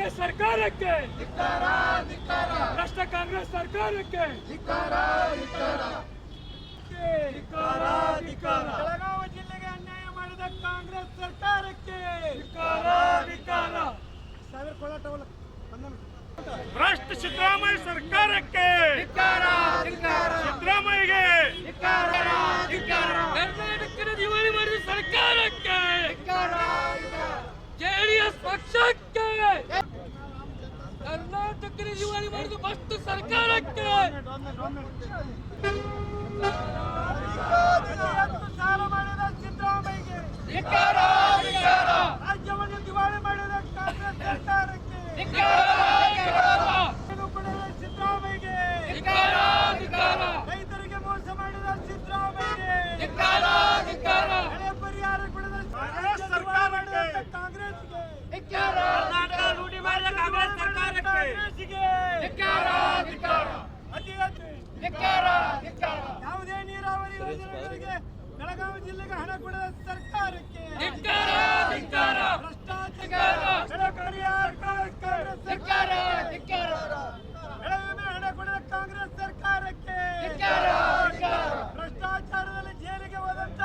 ಕಾಂಗ್ರೆಸ್ ಸರ್ಕಾರಕ್ಕೆ ಭ್ರಷ್ಟ ಕಾಂಗ್ರೆಸ್ ಸರ್ಕಾರಕ್ಕೆ ಬೆಳಗಾವಿ ಜಿಲ್ಲೆಗೆ ಅನ್ಯಾಯ ಮಾಡಿದ ಕಾಂಗ್ರೆಸ್ ಸರ್ಕಾರಕ್ಕೆ ಭ್ರಷ್ಟ ಸಿದ್ದರಾಮಯ್ಯ ಸರ್ಕಾರಕ್ಕೆ ಸಿದ್ದರಾಮಯ್ಯಗೆ ಕರ್ನಾಟಕದ ದಿವಾಳಿ ಮಾಡಿದ ಸರ್ಕಾರಕ್ಕೆ ಜೆಡಿಎಸ್ ಪಕ್ಷಕ್ಕೆ ಕರ್ನಾಟಕದ ದಿವಾಳಿ ಮಾಡಿದ ಭ್ರಷ್ಟ ಸರ್ಕಾರಕ್ಕೆ ಸಾಲ ಮಾಡಿದ ಸಿದ್ದರಾಮಯ್ಯಗೆ ರಾಜ್ಯವನ್ನು ದಿವಾಳಿ ಮಾಡಿದ ಕಾಂಗ್ರೆಸ್ ಸರ್ಕಾರಕ್ಕೆ ಸಿದ್ದರಾಮಯ್ಯಗೆ ರೈತರಿಗೆ ಮೋಸ ಮಾಡಿದ ಸಿದ್ದರಾಮಯ್ಯಗೆ ಹಳೆ ಪರಿಹಾರ ಕೊಡದ ಕಾಂಗ್ರೆಸ್ಗೆ ಕರ್ನಾಟಕ ಲೂಟಿ ಮಾಡಿದ ಕಾಂಗ್ರೆಸ್ ಸರ್ಕಾರಕ್ಕೆ ಯಾವುದೇ ನೀರಾವರಿ ಯೋಜನೆಗಳಿಗೆ ಬೆಳಗಾವಿ ಜಿಲ್ಲೆಗೆ ಹಣ ಕೊಡದ ಸರ್ಕಾರಕ್ಕೆ ಬೆಳೆವಿಮೆ ಹಣ ಕೊಡದ ಕಾಂಗ್ರೆಸ್ ಸರ್ಕಾರಕ್ಕೆ ಭ್ರಷ್ಟಾಚಾರದಲ್ಲಿ ಜೈಲಿಗೆ ಹೋದಂತ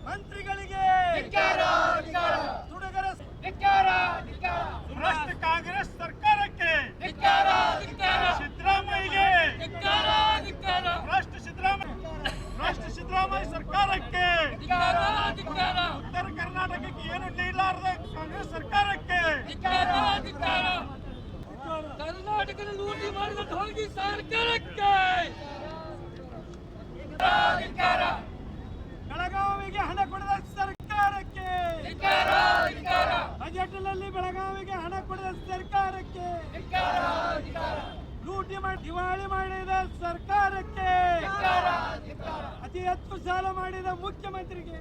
ಮಂತ್ರಿಗಳಿಗೆ ತುಡುಗರ ಭ್ರಷ್ಟ ಕಾಂಗ್ರೆಸ್ ಸರ್ಕಾರಕ್ಕೆ ಸಿದ್ದರಾಮಯ್ಯಗೆ ಭ್ರಷ್ಟ ಸಿದ್ದರಾಮಯ್ಯ ಸರ್ಕಾರಕ್ಕೆ ಉತ್ತರ ಕರ್ನಾಟಕಕ್ಕೆ ಏನು ನೀಡಲಾರದ ಕಾಂಗ್ರೆಸ್ ಸರ್ಕಾರಕ್ಕೆ ಕರ್ನಾಟಕದ ಲೂಟಿ ಮಾಡಿದ ಢೋಂಗಿ ಸರ್ಕಾರಕ್ಕೆ ಬೆಳಗಾವಿಗೆ ಹಣ ಕೊಡದ ಸರ್ಕಾರಕ್ಕೆ ಬಜೆಟ್ನಲ್ಲಿ ಬೆಳಗಾವಿಗೆ ಹಣ ಕೊಡದ ಸರ್ಕಾರಕ್ಕೆ ಲೂಟಿ ಮಾಡಿ ದಿವಾಳಿ ಮಾಡಿದ ಸರ್ಕಾರಕ್ಕೆ ಅತಿ ಹೆಚ್ಚು ಸಾಲ ಮಾಡಿದ ಮುಖ್ಯಮಂತ್ರಿಗೆ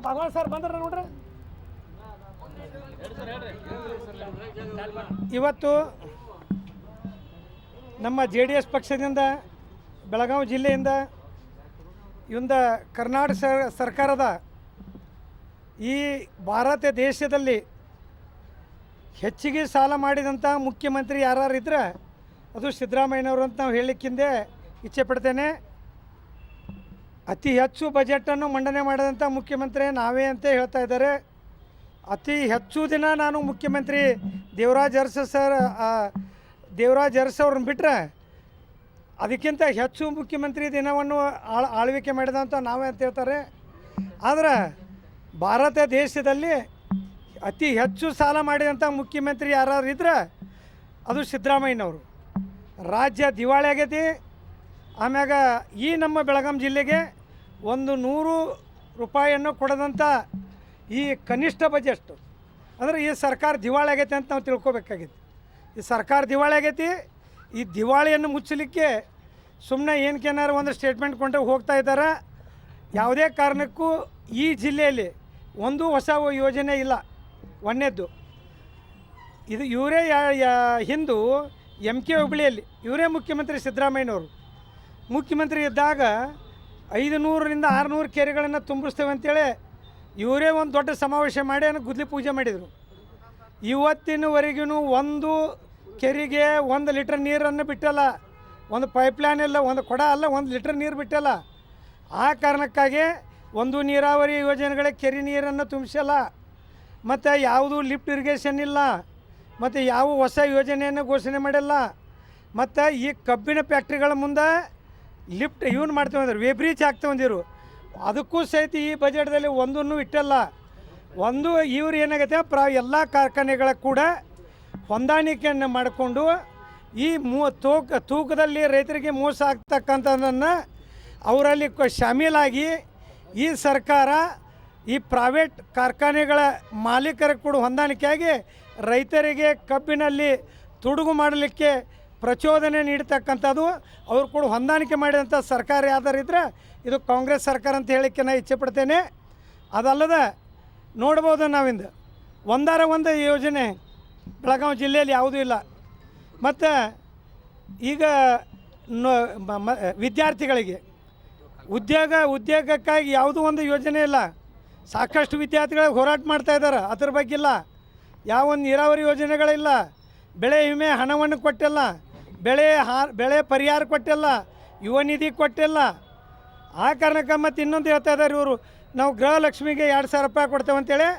ಭಗವಾನ್ ಸರ್ ಬಂದ್ರ ನೋಡ್ರಿ. ಇವತ್ತು ನಮ್ಮ JDS ಪಕ್ಷದಿಂದ ಬೆಳಗಾವಿ ಜಿಲ್ಲೆಯಿಂದ ಇಂದ ಕರ್ನಾಟಕ ಸರ್ಕಾರದ ಈ ಭಾರತ ದೇಶದಲ್ಲಿ ಹೆಚ್ಚಿಗೆ ಸಾಲ ಮಾಡಿದಂಥ ಮುಖ್ಯಮಂತ್ರಿ ಯಾರು ಇದ್ರೆ ಅದು ಸಿದ್ದರಾಮಯ್ಯನವರು ಅಂತ ನಾವು ಹೇಳಲಿಕ್ಕಿಂದೆ ಇಚ್ಛೆ ಪಡ್ತೇನೆ. ಅತಿ ಹೆಚ್ಚು ಬಜೆಟನ್ನು ಮಂಡನೆ ಮಾಡಿದಂಥ ಮುಖ್ಯಮಂತ್ರಿ ನಾವೇ ಅಂತ ಹೇಳ್ತಾ ಇದ್ದಾರೆ. ಅತಿ ಹೆಚ್ಚು ದಿನ ನಾನು ಮುಖ್ಯಮಂತ್ರಿ ದೇವರಾಜ್ ಅರಸು ಅವ್ರನ್ನ ಬಿಟ್ಟರೆ ಅದಕ್ಕಿಂತ ಹೆಚ್ಚು ಮುಖ್ಯಮಂತ್ರಿ ದಿನವನ್ನು ಆಳ್ವಿಕೆ ಮಾಡಿದಂಥ ನಾವೇ ಅಂತ ಹೇಳ್ತಾರೆ. ಆದರೆ ಭಾರತ ದೇಶದಲ್ಲಿ ಅತಿ ಹೆಚ್ಚು ಸಾಲ ಮಾಡಿದಂಥ ಮುಖ್ಯಮಂತ್ರಿ ಯಾರು ಇದ್ರೆ ಅದು ಸಿದ್ದರಾಮಯ್ಯನವರು. ರಾಜ್ಯ ದಿವಾಳಿ ಆಗೈತಿ. ಆಮ್ಯಾಗ ಈ ನಮ್ಮ ಬೆಳಗಾಂ ಜಿಲ್ಲೆಗೆ 100 ರೂಪಾಯಿಯನ್ನು ಕೊಡದಂಥ ಈ ಕನಿಷ್ಠ ಬಜೆಟ್ ಅಂದರೆ ಈ ಸರ್ಕಾರ ದಿವಾಳಿ ಆಗೈತೆ ಅಂತ ನಾವು ತಿಳ್ಕೊಬೇಕಾಗಿತ್ತು. ಈ ಸರ್ಕಾರ ದಿವಾಳಿ ಆಗೈತಿ. ಈ ದಿವಾಳಿಯನ್ನು ಮುಚ್ಚಲಿಕ್ಕೆ ಸುಮ್ಮನೆ ಏನಕ್ಕೇನಾರು ಒಂದು ಸ್ಟೇಟ್ಮೆಂಟ್ ಕೊಂಡು ಹೋಗ್ತಾ ಇದ್ದಾರೆ. ಯಾವುದೇ ಕಾರಣಕ್ಕೂ ಈ ಜಿಲ್ಲೆಯಲ್ಲಿ ಒಂದು ಹೊಸ ಯೋಜನೆ ಇಲ್ಲ. ಒಂದನೇದ್ದು ಇದು ಇವರೇ ಹಿಂದೂ MK ಹುಬ್ಬಳ್ಳಿಯಲ್ಲಿ ಇವರೇ ಮುಖ್ಯಮಂತ್ರಿ ಸಿದ್ದರಾಮಯ್ಯನವರು ಮುಖ್ಯಮಂತ್ರಿ ಇದ್ದಾಗ 500ರಿಂದ 600 ಕೆರೆಗಳನ್ನು ತುಂಬಿಸ್ತೇವೆ ಅಂತೇಳಿ ಇವರೇ ಒಂದು ದೊಡ್ಡ ಸಮಾವೇಶ ಮಾಡಿ ಗುದ್ಲಿ ಪೂಜೆ ಮಾಡಿದರು. ಇವತ್ತಿನವರೆಗೂ ಒಂದು ಕೆರೆಗೆ 1 ಲೀಟರ್ ನೀರನ್ನು ಬಿಟ್ಟಲ್ಲ, ಒಂದು ಪೈಪ್ಲೈನ್ ಇಲ್ಲ, ಒಂದು ಕೊಡ ಅಲ್ಲ, 1 ಲೀಟರ್ ನೀರು ಬಿಟ್ಟಲ್ಲ. ಆ ಕಾರಣಕ್ಕಾಗಿ ಒಂದು ನೀರಾವರಿ ಯೋಜನೆಗಳಿಗೆ ಕೆರೆ ನೀರನ್ನು ತುಂಬಿಸಲ್ಲ, ಮತ್ತು ಯಾವುದು ಲಿಫ್ಟ್ ಇರಿಗೇಷನ್ ಇಲ್ಲ, ಮತ್ತು ಯಾವ ಹೊಸ ಯೋಜನೆಯನ್ನು ಘೋಷಣೆ ಮಾಡಿಲ್ಲ. ಮತ್ತು ಈ ಕಬ್ಬಿನ ಫ್ಯಾಕ್ಟ್ರಿಗಳ ಮುಂದೆ ಲಿಫ್ಟ್ ಇವನು ಮಾಡ್ತೇವೆ ಅಂದ್ರೆ ವೇಬ್ರಿಜ್ ಆಗ್ತವಂದಿರು, ಅದಕ್ಕೂ ಸಹಿತ ಈ ಬಜೆಟ್ದಲ್ಲಿ ಒಂದನ್ನು ಇಟ್ಟಲ್ಲ. ಒಂದು ಇವ್ರು ಏನಾಗೈತೆ ಎಲ್ಲ ಕಾರ್ಖಾನೆಗಳ ಕೂಡ ಹೊಂದಾಣಿಕೆಯನ್ನು ಮಾಡಿಕೊಂಡು ಈ ತೂಕದಲ್ಲಿ ರೈತರಿಗೆ ಮೋಸ ಆಗ್ತಕ್ಕಂಥದ್ದನ್ನು ಅವರಲ್ಲಿ ಶಾಮೀಲಾಗಿ ಈ ಸರ್ಕಾರ ಈ ಪ್ರೈವೇಟ್ ಕಾರ್ಖಾನೆಗಳ ಮಾಲೀಕರ ಕೂಡ ಹೊಂದಾಣಿಕೆಯಾಗಿ ರೈತರಿಗೆ ಕಬ್ಬಿನಲ್ಲಿ ತುಡುಗು ಮಾಡಲಿಕ್ಕೆ ಪ್ರಚೋದನೆ ನೀಡ್ತಕ್ಕಂಥದ್ದು ಅವ್ರು ಕೂಡ ಹೊಂದಾಣಿಕೆ ಮಾಡಿದಂಥ ಸರ್ಕಾರ ಯಾವ್ದಾರಿದ್ರೆ ಇದು ಕಾಂಗ್ರೆಸ್ ಸರ್ಕಾರ ಅಂತ ಹೇಳಲಿಕ್ಕೆ ನಾನು ಇಚ್ಛೆಪಡ್ತೇನೆ. ಅದಲ್ಲದೆ ನೋಡ್ಬೋದು ನಾವಿಂದು ಒಂದು ಯೋಜನೆ ಬೆಳಗಾವಿ ಜಿಲ್ಲೆಯಲ್ಲಿ ಯಾವುದೂ ಇಲ್ಲ. ಮತ್ತು ಈಗ ವಿದ್ಯಾರ್ಥಿಗಳಿಗೆ ಉದ್ಯೋಗಕ್ಕಾಗಿ ಯಾವುದೂ ಒಂದು ಯೋಜನೆ ಇಲ್ಲ. ಸಾಕಷ್ಟು ವಿದ್ಯಾರ್ಥಿಗಳಿಗೆ ಹೋರಾಟ ಮಾಡ್ತಾ ಇದ್ದಾರೆ, ಅದ್ರ ಬಗ್ಗೆ ಇಲ್ಲ. ಯಾವೊಂದು ನೀರಾವರಿ ಯೋಜನೆಗಳಿಲ್ಲ, ಬೆಳೆ ವಿಮೆ ಹಣವನ್ನು ಕೊಟ್ಟಿಲ್ಲ, ಬೆಳೆ ಪರಿಹಾರ ಕೊಟ್ಟಿಲ್ಲ, ಯುವ ನಿಧಿ ಕೊಟ್ಟಿಲ್ಲ. ಆ ಕಾರಣಕ್ಕೆ ಮತ್ತು ಇನ್ನೊಂದು ಹೇಳ್ತಾ ಇದ್ದಾರೆ ಇವರು, ನಾವು ಗೃಹಲಕ್ಷ್ಮಿಗೆ 2,000 ರೂಪಾಯಿ ಕೊಡ್ತೇವೆ ಅಂತೇಳಿ.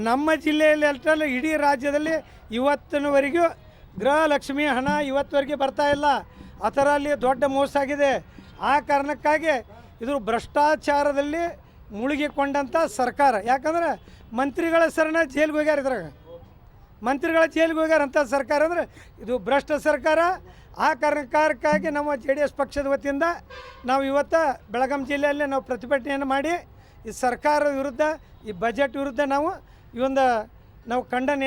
ನಮ್ಮ ಜಿಲ್ಲೆಯಲ್ಲಿ ಅಷ್ಟಲ್ಲ, ಇಡೀ ರಾಜ್ಯದಲ್ಲಿ ಇವತ್ತಿನವರೆಗೂ ಗೃಹಲಕ್ಷ್ಮಿ ಹಣ ಇವತ್ತುವರೆಗೆ ಬರ್ತಾ ಇಲ್ಲ. ಆ ಥರ ಅಲ್ಲಿ ದೊಡ್ಡ ಮೋಸ ಆಗಿದೆ. ಆ ಕಾರಣಕ್ಕಾಗಿ ಇದು ಭ್ರಷ್ಟಾಚಾರದಲ್ಲಿ ಮುಳುಗಿಕೊಂಡಂಥ ಸರ್ಕಾರ. ಯಾಕಂದ್ರೆ ಮಂತ್ರಿಗಳ ಹೆಸರನ್ನ ಜೈಲಿಗೆ ಹೋಗ್ಯಾರ, ಇದ್ರಾಗ ಮಂತ್ರಿಗಳ ಜೈಲಿಗೆ ಹೋಗ್ಯಾರ ಅಂಥ ಸರ್ಕಾರ ಅಂದರೆ ಇದು ಭ್ರಷ್ಟ ಸರ್ಕಾರ. ಆ ಕಾರಣಕ್ಕಾಗಿ ನಮ್ಮ JDS ಪಕ್ಷದ ವತಿಯಿಂದ ನಾವು ಇವತ್ತು ಬೆಳಗಾಂ ಜಿಲ್ಲೆಯಲ್ಲಿ ನಾವು ಪ್ರತಿಭಟನೆಯನ್ನು ಮಾಡಿ ಈ ಸರ್ಕಾರದ ವಿರುದ್ಧ, ಈ ಬಜೆಟ್ ವಿರುದ್ಧ ನಾವು ಖಂಡನೆ